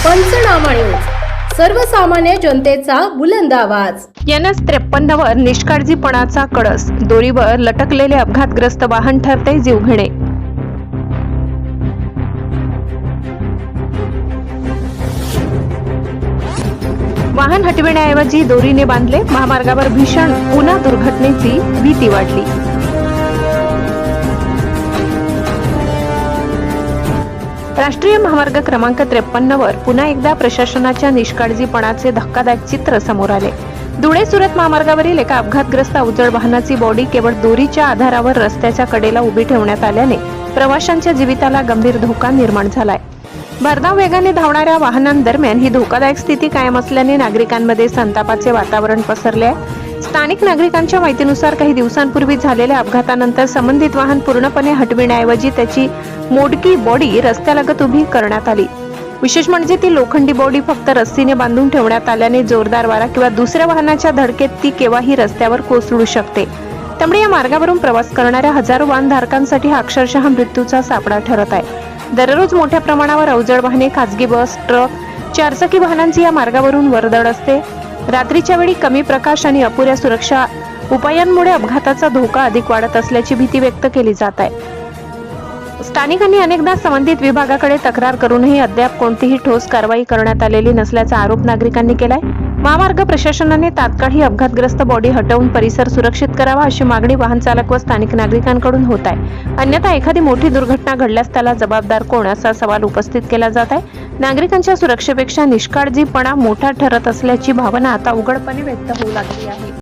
पंचनामा न्यूज, सर्वसामान्य जनतेचा बुलंद आवाज। NS-53 वर निष्काळजीपणाचा कळस, दोरीवर लटकलेले अपघातग्रस्त वाहन ठरते जीवघेणे। वाहन हटविण्याऐवजी दोरीने बांधले, महामार्गावर भीषण उन्हा दुर्घटनेची भीती वाढली। राष्ट्रीय महामार्ग क्रमांक 53 वर पुन्हा एकदा प्रशासनाच्या निष्काळजीपणाचे धक्कादायक चित्र समोर आले। धुळे सुरत महामार्गावरील एका अपघातग्रस्त अवजड वाहनाची बॉडी केवळ दोरीच्या आधारावर रस्त्याच्या कडेला उभी ठेवण्यात आल्याने प्रवाशांच्या जीविताला गंभीर धोका निर्माण झालाय। भरधाव वेगाने धावणाऱ्या वाहनांदरम्यान ही धोकादायक स्थिती कायम असल्याने नागरिकांमध्ये संतापाचे वातावरण पसरले आहे। स्थानिक नागरिकांच्या माहितीनुसार काही दिवसांपूर्वी झालेल्या अपघातानंतर संबंधित वाहन पूर्णपणे हटविण्याऐवजी त्याची मोडकी बॉडी रस्त्यालगत उभी करण्यात आली। विशेष म्हणजे ती लोखंडी बॉडी फक्त रस्सीने बांधून ठेवण्यात आल्याने जोरदार वारा किंवा दुसऱ्या वाहनाच्या धडकेत ती केव्हाही रस्त्यावर कोसळू शकते। त्यामुळे या मार्गावरून प्रवास करणाऱ्या हजारो वाहनधारकांसाठी हा अक्षरशः मृत्यूचा सापळा ठरत आहे। दररोज मोठ्या प्रमाणावर अवजड वाहने, खासगी बस, ट्रक, चारचाकी वाहनांची या मार्गावरून वर्दळ असते। रात्रीच्या वेळी कमी प्रकाश आणि अपुऱ्या सुरक्षा उपायांमुळे अपघाताचा धोका अधिक वाढत असल्याची भीती व्यक्त केली जात आहे। स्थानिकांनी अनेकदा संबंधित विभागाकडे तक्रार करूनही अद्याप कोणतीही ठोस कारवाई करण्यात आलेली नसल्याचा आरोप नागरिकांनी केलाय। महामार्ग प्रशासनाने तात्काळ ही अपघातग्रस्त बॉडी हटवून परिसर सुरक्षित करावा अशी मागणी वाहन चालक व स्थानिक नागरिकांकडून होत आहे। अन्यथा एखादी मोठी दुर्घटना घडल्यास त्याला जबाबदार कोण असा सवाल उपस्थित केला जात आहे। नागरिकांच्या सुरक्षेपेक्षा निष्काळजीपणा मोठा ठरत असल्याची भावना आता उघडपणे व्यक्त होऊ लागली आहे।